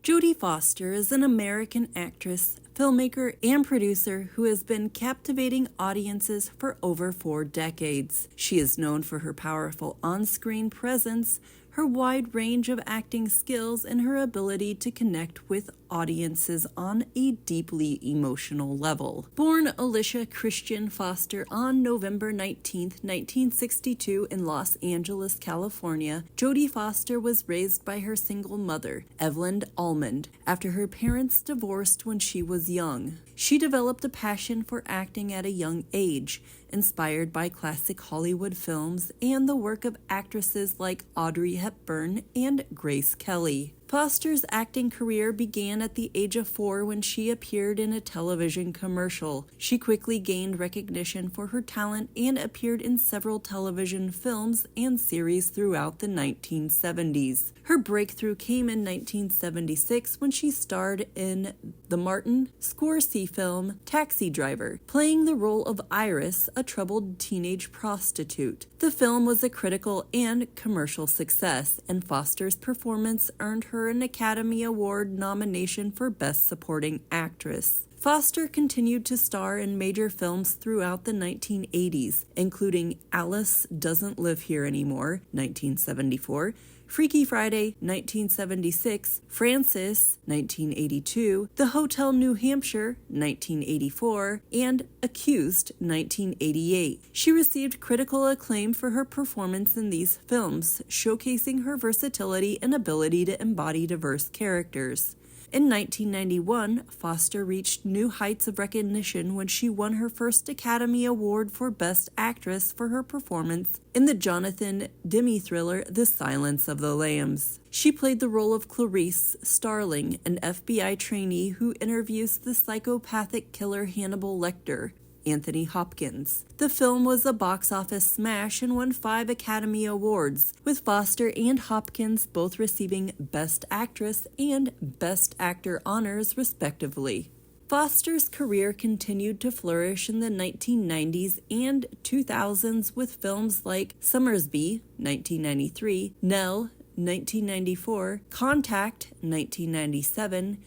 Jodie Foster is an American actress, filmmaker, and producer who has been captivating audiences for over 4 decades. She is known for her powerful on-screen presence, her wide range of acting skills, and her ability to connect with audiences on a deeply emotional level. Born Alicia Christian Foster on November 19, 1962 in Los Angeles, California, Jodie Foster was raised by her single mother, Evelyn Almond, after her parents divorced when she was young. She developed a passion for acting at a young age, inspired by classic Hollywood films and the work of actresses like Audrey Hepburn and Grace Kelly. Foster's acting career began at the age of 4 when she appeared in a television commercial. She quickly gained recognition for her talent and appeared in several television films and series throughout the 1970s. Her breakthrough came in 1976 when she starred in the Martin Scorsese film Taxi Driver, playing the role of Iris, a troubled teenage prostitute. The film was a critical and commercial success, and Foster's performance earned her an Academy Award nomination for Best Supporting Actress. Foster continued to star in major films throughout the 1980s, including Alice Doesn't Live Here Anymore, 1974, Freaky Friday, 1976, Frances, 1982, The Hotel New Hampshire, 1984, and Accused, 1988. She received critical acclaim for her performance in these films, showcasing her versatility and ability to embody diverse characters. In 1991, Foster reached new heights of recognition when she won her first Academy Award for Best Actress for her performance in the Jonathan Demme thriller The Silence of the Lambs. She played the role of Clarice Starling, an FBI trainee who interviews the psychopathic killer Hannibal Lecter, Anthony Hopkins. The film was a box office smash and won 5 Academy Awards, with Foster and Hopkins both receiving Best Actress and Best Actor honors respectively. Foster's career continued to flourish in the 1990s and 2000s with films like Summersby, 1993, Nell, 1994, Contact, 1997,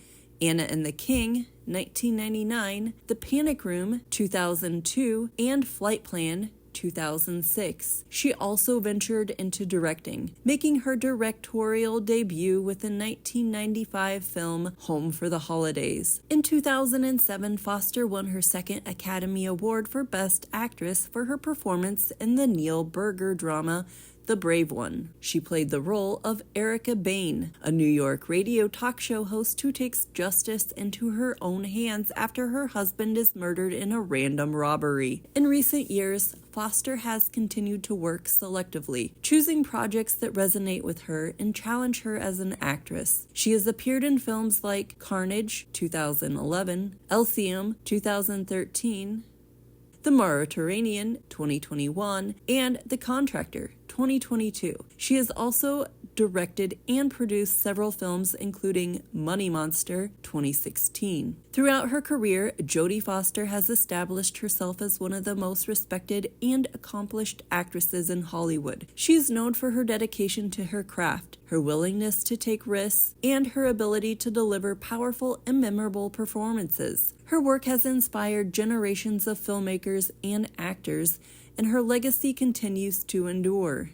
Anna and the King, 1999, The Panic Room, 2002, and Flight Plan, 2006. She also ventured into directing, making her directorial debut with the 1995 film Home for the Holidays. In 2007, Foster won her second Academy Award for Best Actress for her performance in the Neil Burger drama The Brave One. She played the role of Erica Bain, a New York radio talk show host who takes justice into her own hands after her husband is murdered in a random robbery. In recent years, Foster has continued to work selectively, choosing projects that resonate with her and challenge her as an actress. She has appeared in films like Carnage, 2011, Elysium, 2013, The Mediterranean, 2021, and The Contractor, 2022. She has also directed and produced several films including Money Monster, 2016. Throughout her career, Jodie Foster has established herself as one of the most respected and accomplished actresses in Hollywood. She is known for her dedication to her craft, her willingness to take risks, and her ability to deliver powerful and memorable performances. Her work has inspired generations of filmmakers and actors, and her legacy continues to endure.